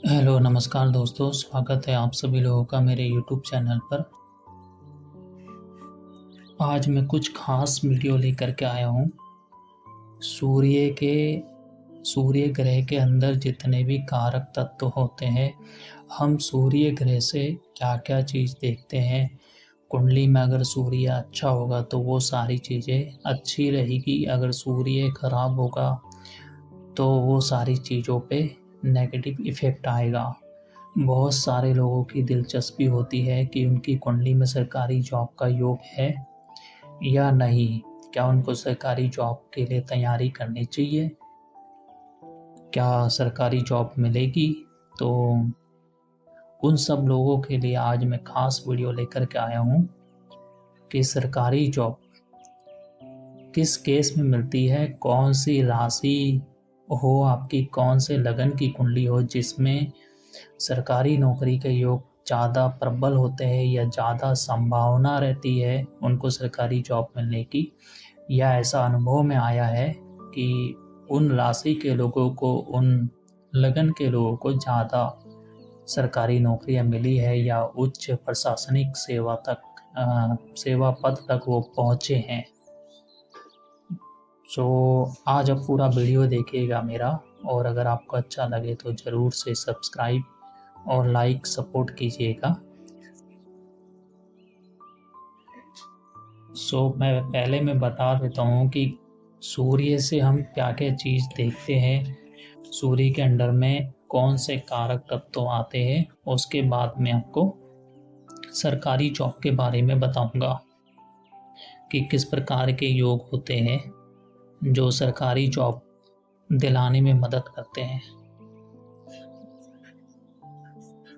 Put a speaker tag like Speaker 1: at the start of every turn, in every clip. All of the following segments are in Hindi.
Speaker 1: हेलो नमस्कार दोस्तों, स्वागत है आप सभी लोगों का मेरे यूट्यूब चैनल पर। आज मैं कुछ खास वीडियो लेकर के आया हूँ। सूर्य के सूर्य ग्रह के अंदर जितने भी कारक तत्व होते हैं, हम सूर्य ग्रह से क्या-क्या चीज़ देखते हैं। कुंडली में अगर सूर्य अच्छा होगा तो वो सारी चीज़ें अच्छी रहेगी, अगर सूर्य खराब होगा तो वो सारी चीज़ों पे नेगेटिव इफ़ेक्ट आएगा। बहुत सारे लोगों की दिलचस्पी होती है कि उनकी कुंडली में सरकारी जॉब का योग है या नहीं? क्या उनको सरकारी जॉब के लिए तैयारी करनी चाहिए? क्या सरकारी जॉब मिलेगी? तो उन सब लोगों के लिए आज मैं खास वीडियो लेकर के आया हूँ कि सरकारी जॉब किस केस में मिलती है, कौन सी राशि हो आपकी, कौन से लगन की कुंडली हो जिसमें सरकारी नौकरी के योग ज़्यादा प्रबल होते हैं या ज़्यादा संभावना रहती है उनको सरकारी जॉब मिलने की, या ऐसा अनुभव में आया है कि उन राशि के लोगों को, उन लगन के लोगों को ज़्यादा सरकारी नौकरियां मिली है या उच्च प्रशासनिक सेवा पद तक वो पहुँचे हैं। आज आप पूरा वीडियो देखिएगा मेरा, और अगर आपको अच्छा लगे तो ज़रूर से सब्सक्राइब और लाइक सपोर्ट कीजिएगा। मैं बता देता हूँ कि सूर्य से हम क्या-क्या चीज़ देखते हैं, सूर्य के अंडर में कौन से कारक तत्व आते हैं, उसके बाद मैं आपको सरकारी जॉब के बारे में बताऊँगा कि किस प्रकार के योग होते हैं जो सरकारी जॉब दिलाने में मदद करते हैं।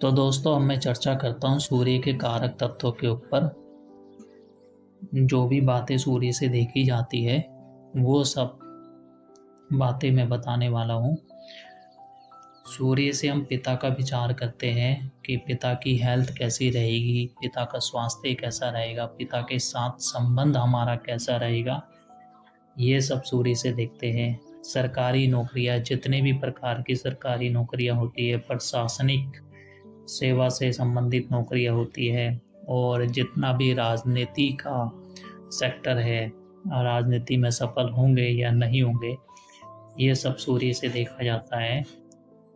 Speaker 1: तो दोस्तों, अब मैं चर्चा करता हूँ सूर्य के कारक तत्वों के ऊपर। जो भी बातें सूर्य से देखी जाती है वो सब बातें मैं बताने वाला हूँ। सूर्य से हम पिता का विचार करते हैं कि पिता की हेल्थ कैसी रहेगी, पिता का स्वास्थ्य कैसा रहेगा, पिता के साथ संबंध हमारा कैसा रहेगा, ये सब सूर्य से देखते हैं। सरकारी नौकरियां, जितने भी प्रकार की सरकारी नौकरियां होती है, प्रशासनिक सेवा से संबंधित नौकरियां होती है, और जितना भी राजनीति का सेक्टर है, राजनीति में सफल होंगे या नहीं होंगे, ये सब सूर्य से देखा जाता है।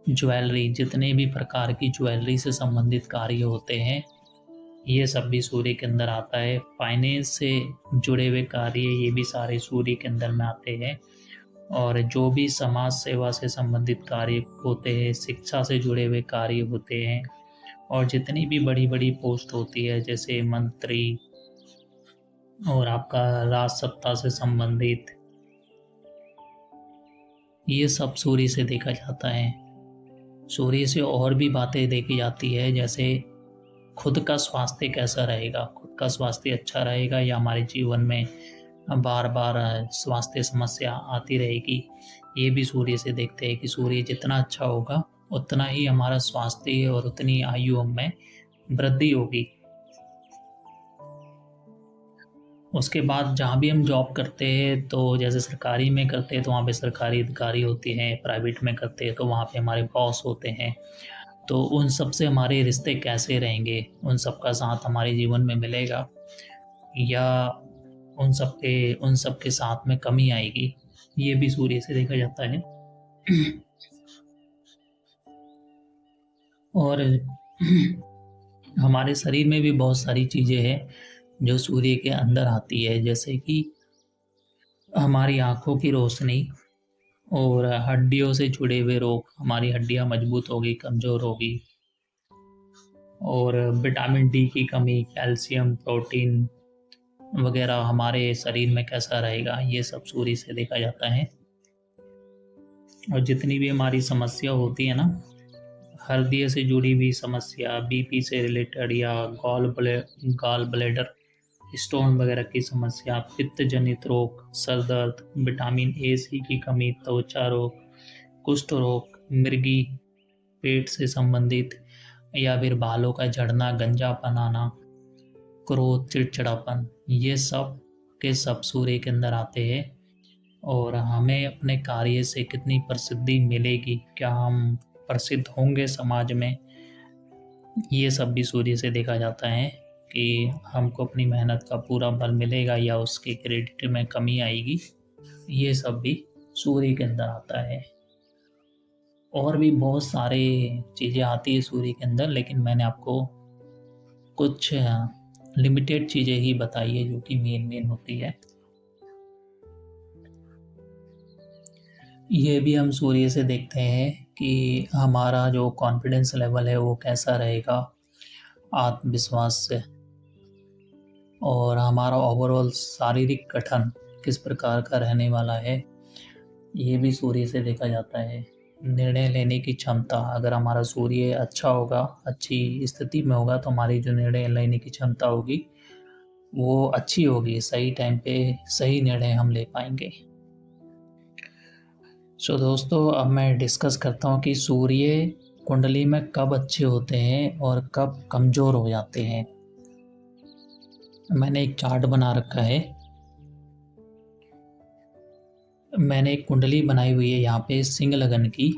Speaker 1: ज्वेलरी, जितने भी प्रकार की ज्वेलरी से संबंधित कार्य होते हैं, ये सब भी सूर्य के अंदर आता है। फाइनेंस से जुड़े हुए कार्य, ये भी सारे सूर्य के अंदर में आते हैं। और जो भी समाज सेवा से संबंधित कार्य होते हैं, शिक्षा से जुड़े हुए कार्य होते हैं, और जितनी भी बड़ी-बड़ी पोस्ट होती है जैसे मंत्री और आपका राज सत्ता से संबंधित, ये सब सूर्य से देखा जाता है। सूर्य से और भी बातें देखी जाती है, जैसे खुद का स्वास्थ्य कैसा रहेगा, खुद का स्वास्थ्य अच्छा रहेगा या हमारे जीवन में बार-बार स्वास्थ्य समस्या आती रहेगी, ये भी सूर्य से देखते हैं कि सूर्य जितना अच्छा होगा उतना ही हमारा स्वास्थ्य और उतनी आयु में वृद्धि होगी। उसके बाद जहाँ भी हम जॉब करते हैं, तो जैसे सरकारी में करते हैं तो वहाँ पे सरकारी अधिकारी होते हैं, प्राइवेट में करते हैं तो वहाँ पे हमारे बॉस होते हैं। तो उन सब से हमारे रिश्ते कैसे रहेंगे, उन सब का साथ हमारे जीवन में मिलेगा या उन सब के साथ में कमी आएगी, ये भी सूर्य से देखा जाता है। और हमारे शरीर में भी बहुत सारी चीज़ें हैं जो सूर्य के अंदर आती है, जैसे कि हमारी आँखों की रोशनी और हड्डियों से जुड़े हुए रोग, हमारी हड्डियाँ मजबूत होगी, कमज़ोर होगी, और विटामिन डी की कमी, कैल्शियम, प्रोटीन वगैरह हमारे शरीर में कैसा रहेगा, ये सब सूर्य से देखा जाता है। और जितनी भी हमारी समस्या होती है ना, हृदय से जुड़ी हुई समस्या, बीपी से रिलेटेड या गॉल ब्लैडर स्टोन वगैरह की समस्या, पित्त जनित रोग, सर दर्द, विटामिन ए सी की कमी, त्वचा रोग, कुष्ठ रोग, मिर्गी, पेट से संबंधित, या फिर बालों का झड़ना, गंजापन आना, क्रोध, चिड़चिड़ापन, ये सब के सब सूर्य के अंदर आते हैं। और हमें अपने कार्य से कितनी प्रसिद्धि मिलेगी, क्या हम प्रसिद्ध होंगे समाज में, ये सब भी सूर्य से देखा जाता है कि हमको अपनी मेहनत का पूरा फल मिलेगा या उसके क्रेडिट में कमी आएगी। ये सब भी सूर्य के अंदर आता है। और भी बहुत सारे चीज़ें आती है सूर्य के अंदर, लेकिन मैंने आपको कुछ लिमिटेड चीज़ें ही बताई है जो कि मेन होती है। ये भी हम सूर्य से देखते हैं कि हमारा जो कॉन्फिडेंस लेवल है वो कैसा रहेगा, आत्मविश्वास से, और हमारा ओवरऑल शारीरिक गठन किस प्रकार का रहने वाला है, ये भी सूर्य से देखा जाता है। निर्णय लेने की क्षमता, अगर हमारा सूर्य अच्छा होगा, अच्छी स्थिति में होगा, तो हमारी जो निर्णय लेने की क्षमता होगी वो अच्छी होगी, सही टाइम पे सही निर्णय हम ले पाएंगे। सो दोस्तों, अब मैं डिस्कस करता हूँ कि सूर्य कुंडली में कब अच्छे होते हैं और कब कमज़ोर हो जाते हैं। मैंने एक चार्ट बना रखा है। मैंने एक कुंडली बनाई हुई है यहाँ पे सिंह लगन की,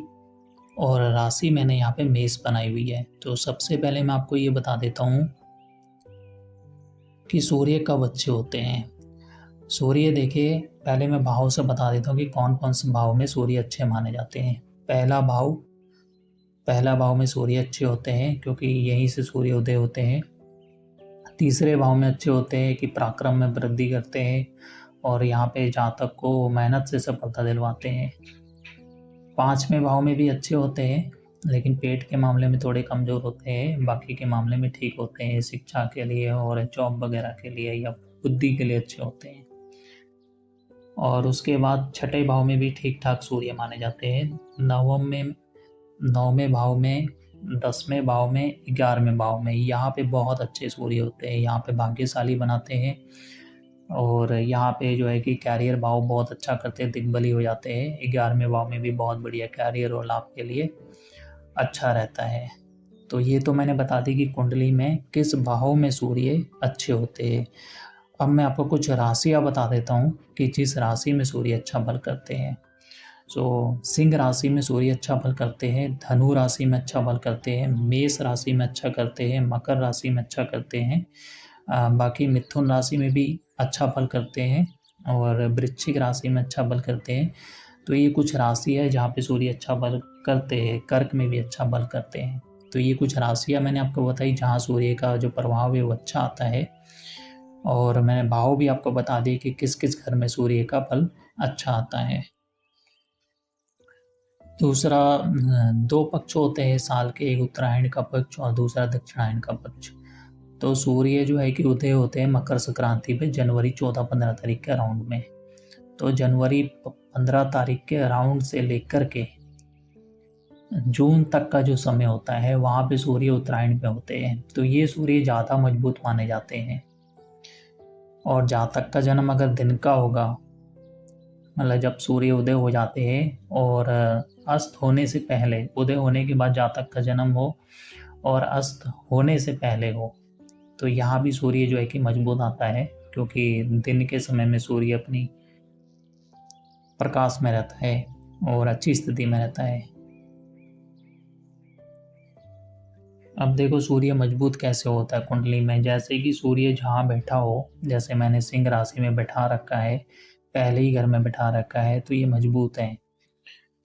Speaker 1: और राशि मैंने यहाँ पे मेष बनाई हुई है। तो सबसे पहले मैं आपको ये बता देता हूँ कि सूर्य कब अच्छे होते हैं। सूर्य देखिए, पहले मैं भाव से बता देता हूँ कि कौन कौन से भाव में सूर्य अच्छे माने जाते हैं। पहला भाव में सूर्य अच्छे होते हैं क्योंकि यहीं से सूर्य उदय होते हैं। तीसरे भाव में अच्छे होते हैं कि पराक्रम में वृद्धि करते हैं और यहाँ पे जातक को मेहनत से सफलता दिलवाते हैं। पांचवें भाव में भी अच्छे होते हैं, लेकिन पेट के मामले में थोड़े कमज़ोर होते हैं, बाकी के मामले में ठीक होते हैं, शिक्षा के लिए और जॉब वगैरह के लिए या बुद्धि के लिए अच्छे होते हैं। और उसके बाद छठे भाव में भी ठीक ठाक सूर्य माने जाते हैं। नौवें भाव में, 10वें भाव में, 11वें भाव में, यहाँ पे बहुत अच्छे सूर्य होते हैं। यहाँ पे भाग्यशाली बनाते हैं और यहाँ पे जो है कि कैरियर भाव बहुत अच्छा करते हैं, दिग्बली हो जाते हैं। 11वें भाव में भी बहुत बढ़िया कैरियर और लाभ के लिए अच्छा रहता है। तो ये तो मैंने बता दी कि कुंडली में किस भाव में सूर्य अच्छे होते हैं। अब मैं आपको कुछ राशियाँ बता देता हूँ कि जिस राशि में सूर्य अच्छा फल करते हैं। सिंह राशि में सूर्य अच्छा फल करते हैं, धनु राशि में अच्छा फल करते हैं, मेष राशि में अच्छा करते हैं, मकर राशि में अच्छा करते हैं, बाकी मिथुन राशि में भी अच्छा फल करते हैं और वृश्चिक राशि में अच्छा फल करते हैं। तो ये कुछ राशि है जहाँ पे सूर्य अच्छा फल करते हैं। कर्क में भी अच्छा फल करते हैं। तो ये कुछ राशियाँ मैंने आपको बताई जहाँ सूर्य का जो प्रभाव है वो अच्छा आता है, और मैंने भाव भी आपको बता दिए कि किस किस घर में सूर्य का फल अच्छा आता है। दूसरा, 2 पक्ष होते हैं साल के, एक उत्तरायण का पक्ष और दूसरा दक्षिणायन का पक्ष। तो सूर्य जो है कि उदय होते हैं मकर संक्रांति पे जनवरी 14-15 तारीख के अराउंड में। तो जनवरी 15 तारीख के अराउंड से लेकर के जून तक का जो समय होता है वहाँ पे सूर्य उत्तरायण पे होते हैं। तो ये सूर्य ज़्यादा मजबूत माने जाते हैं। और जातक का जन्म अगर दिन का होगा, मतलब जब सूर्य उदय हो जाते हैं और अस्त होने से पहले, उदय होने के बाद जातक का जन्म हो और अस्त होने से पहले हो, तो यहाँ भी सूर्य जो है कि मजबूत आता है, क्योंकि दिन के समय में सूर्य अपनी प्रकाश में रहता है और अच्छी स्थिति में रहता है। अब देखो सूर्य मजबूत कैसे होता है कुंडली में। जैसे कि सूर्य जहाँ बैठा हो, जैसे मैंने सिंह राशि में बैठा रखा है, पहले ही घर में बैठा रखा है, तो ये मजबूत है।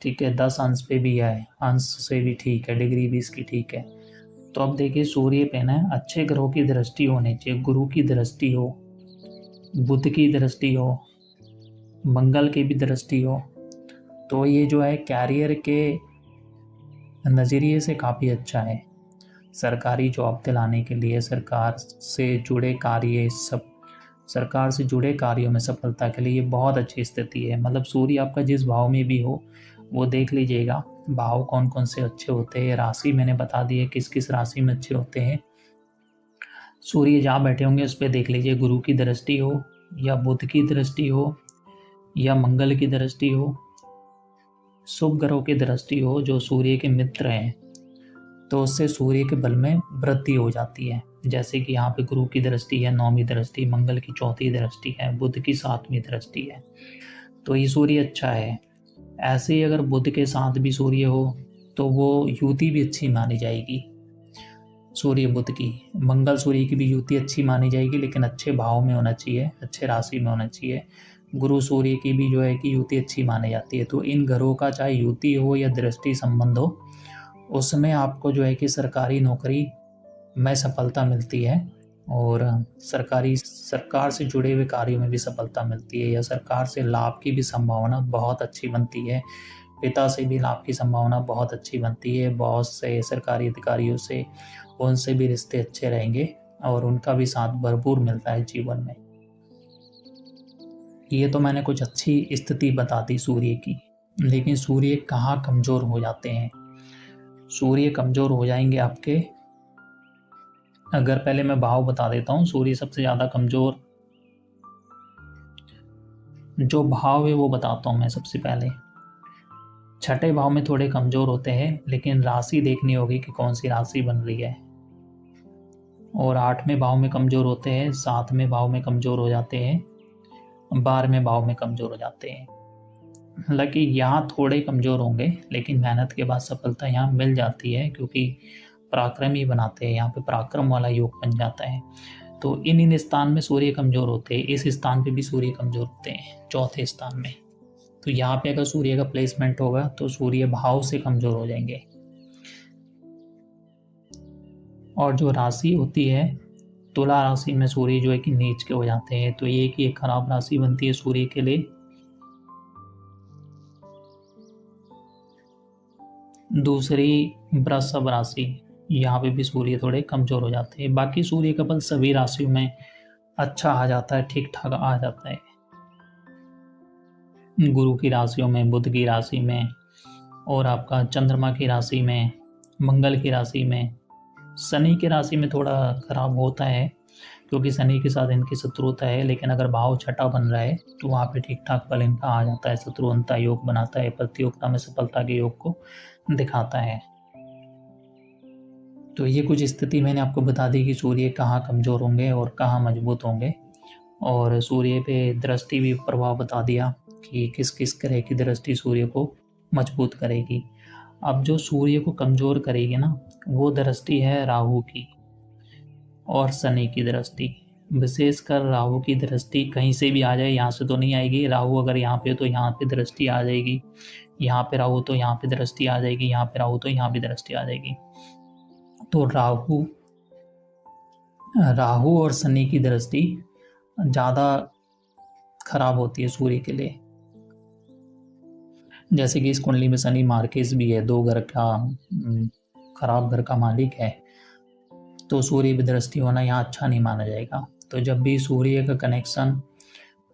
Speaker 1: ठीक है, 10 अंश पे भी है, अंश से भी ठीक है, डिग्री भी इसकी ठीक है। तो अब देखिए सूर्य पे ना अच्छे ग्रहों की दृष्टि होनी चाहिए। गुरु की दृष्टि हो, बुध की दृष्टि हो, मंगल की भी दृष्टि हो, तो ये जो है कैरियर के नज़रिए से काफ़ी अच्छा है। सरकारी जॉब दिलाने के लिए, सरकार से जुड़े कार्यों में सफलता के लिए ये बहुत अच्छी स्थिति है। मतलब सूर्य आपका जिस भाव में भी हो वो देख लीजिएगा भाव कौन कौन से अच्छे होते हैं। राशि मैंने बता दी है किस किस राशि में अच्छे होते हैं। सूर्य जहाँ बैठे होंगे उस पर देख लीजिए, गुरु की दृष्टि हो या बुध की दृष्टि हो या मंगल की दृष्टि हो, शुभ ग्रहों की दृष्टि हो जो सूर्य के मित्र हैं, तो उससे सूर्य के बल में वृद्धि हो जाती है। जैसे कि यहाँ पे गुरु की दृष्टि है 9वीं दृष्टि, मंगल की 4थी दृष्टि है, बुध की 7वीं दृष्टि है, तो ये सूर्य अच्छा है। ऐसे ही अगर बुध के साथ भी सूर्य हो तो वो युति भी अच्छी मानी जाएगी सूर्य बुध की। मंगल सूर्य की भी युति अच्छी मानी जाएगी, लेकिन अच्छे भाव में होना चाहिए, अच्छे राशि में होना चाहिए। गुरु सूर्य की भी जो है कि युति अच्छी मानी जाती है। तो इन घरों का चाहे युति हो या दृष्टि संबंध हो, उसमें आपको जो है कि सरकारी नौकरी में सफलता मिलती है, और सरकार से जुड़े हुए कार्यों में भी सफलता मिलती है, या सरकार से लाभ की भी संभावना बहुत अच्छी बनती है। पिता से भी लाभ की संभावना बहुत अच्छी बनती है। बॉस से, सरकारी अधिकारियों से, उनसे भी रिश्ते अच्छे रहेंगे और उनका भी साथ भरपूर मिलता है जीवन में। ये तो मैंने कुछ अच्छी स्थिति बता दी सूर्य की, लेकिन सूर्य कहाँ कमजोर हो जाते हैं? सूर्य कमजोर हो जाएंगे आपके, अगर पहले मैं भाव बता देता हूँ। सूर्य सबसे ज्यादा कमजोर जो भाव है वो बताता हूँ मैं सबसे पहले। छठे भाव में थोड़े कमजोर होते हैं, लेकिन राशि देखनी होगी कि कौन सी राशि बन रही है। और 8वें भाव में कमजोर होते हैं, 7वें भाव में कमजोर हो जाते हैं, 12वें भाव में कमजोर हो जाते हैं। हालांकि यहाँ थोड़े कमजोर होंगे, लेकिन मेहनत के बाद सफलता यहाँ मिल जाती है, क्योंकि पराक्रम ही बनाते हैं, यहाँ पे पराक्रम वाला योग बन जाता है। तो इन स्थान में सूर्य कमजोर होते हैं, इस स्थान पे भी सूर्य कमजोर होते हैं, चौथे स्थान में। तो यहाँ पे अगर सूर्य का प्लेसमेंट होगा तो सूर्य भाव से कमजोर हो जाएंगे। और जो राशि होती है, तुला राशि में सूर्य जो है कि नीच के हो जाते हैं, तो ये कि एक खराब राशि बनती है सूर्य के लिए। दूसरी वृषभ राशि, यहाँ पे भी सूर्य थोड़े कमजोर हो जाते हैं। बाकी सूर्य का बल सभी राशियों में अच्छा आ जाता है, ठीक ठाक आ जाता है। गुरु की राशियों में, बुध की राशि में, और आपका चंद्रमा की राशि में, मंगल की राशि में। शनि की राशि में थोड़ा खराब होता है, क्योंकि शनि के साथ इनकी शत्रुता है, लेकिन अगर भाव छठा बन रहा है तो वहाँ पे ठीक ठाक फल इनका आ जाता है, शत्रुअंता योग बनाता है, प्रतियोगिता में सफलता के योग को दिखाता है। तो ये कुछ स्थिति मैंने आपको बता दी कि सूर्य कहाँ कमजोर होंगे और कहाँ मजबूत होंगे, और सूर्य पे दृष्टि भी प्रभाव बता दिया कि किस किस तरह की दृष्टि सूर्य को मजबूत करेगी। अब जो सूर्य को कमजोर करेगी ना, वो दृष्टि है राहु की और शनि की दृष्टि। विशेषकर राहु की दृष्टि कहीं से भी आ जाए, यहाँ से तो नहीं आएगी। राहु अगर यहाँ पे तो यहाँ पे दृष्टि आ जाएगी, यहाँ पे राहु तो यहाँ पे दृष्टि आ जाएगी, यहाँ पे राहु तो यहाँ पे दृष्टि आ जाएगी। तो राहु और शनि की दृष्टि ज्यादा खराब होती है सूर्य के लिए। जैसे कि इस कुंडली में शनि मार्केस भी है, 2 घर का खराब घर का मालिक है, तो सूर्य की दृष्टि होना यहाँ अच्छा नहीं माना जाएगा। तो जब भी सूर्य का कनेक्शन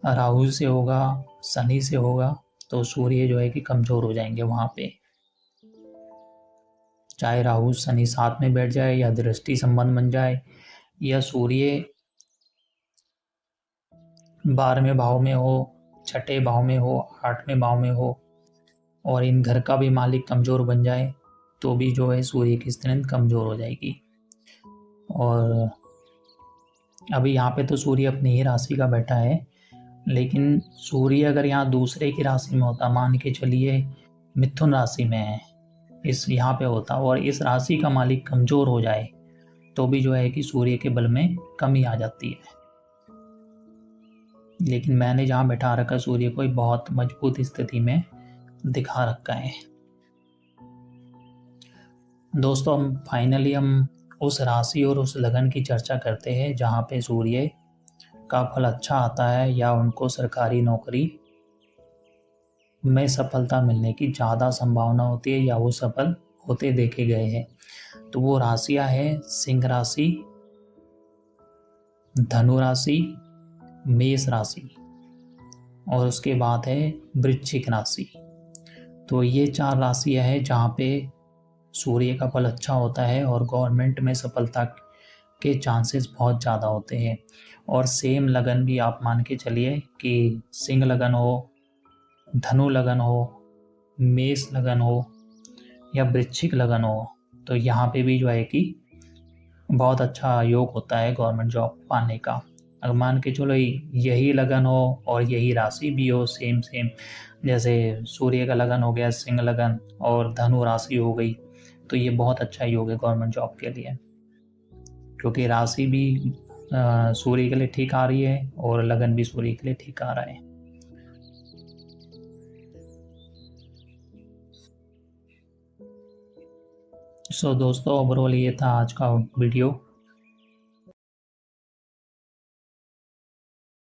Speaker 1: राहु से होगा, शनि से होगा, तो सूर्य जो है कि कमजोर हो जाएंगे वहां पे। चाहे राहु शनि साथ में बैठ जाए, या दृष्टि संबंध बन जाए, या सूर्य 12वें भाव में हो, छठे भाव में हो, 8वें भाव में हो, और इन घर का भी मालिक कमजोर बन जाए, तो भी जो है सूर्य की स्ट्रेंथ कमजोर हो जाएगी। और अभी यहाँ पे तो सूर्य अपनी ही राशि का बैठा है, लेकिन सूर्य अगर यहाँ दूसरे की राशि में होता, मान के चलिए मिथुन राशि में है, इस यहाँ पे होता, और इस राशि का मालिक कमजोर हो जाए, तो भी जो है कि सूर्य के बल में कमी आ जाती है। लेकिन मैंने जहाँ बैठा रखा सूर्य को बहुत मजबूत स्थिति में दिखा रखा है। दोस्तों, फाइनली हम उस राशि और उस लगन की चर्चा करते हैं जहाँ पे सूर्य का फल अच्छा आता है, या उनको सरकारी नौकरी में सफलता मिलने की ज़्यादा संभावना होती है, या वो सफल होते देखे गए हैं। तो वो राशियाँ हैं सिंह राशि, धनु राशि, मेष राशि, और उसके बाद है वृश्चिक राशि। तो ये 4 राशियाँ हैं जहाँ पे सूर्य का फल अच्छा होता है और गवर्नमेंट में सफलता के चांसेस बहुत ज़्यादा होते हैं। और सेम लगन भी आप मान के चलिए कि सिंह लगन हो, धनु लगन हो, मेष लगन हो, या वृश्चिक लगन हो, तो यहाँ पे भी जो है कि बहुत अच्छा योग होता है गवर्नमेंट जॉब पाने का। अगर मान के चलो यही लगन हो और यही राशि भी हो सेम सेम, जैसे सूर्य का लगन हो गया सिंह लगन और धनु राशि हो गई, तो ये बहुत अच्छा योग है गवर्नमेंट जॉब के लिए, क्योंकि राशि भी सूर्य के लिए ठीक आ रही है और लगन भी सूर्य के लिए ठीक आ रहा है। सो दोस्तों, ओवरऑल ये था आज का वीडियो।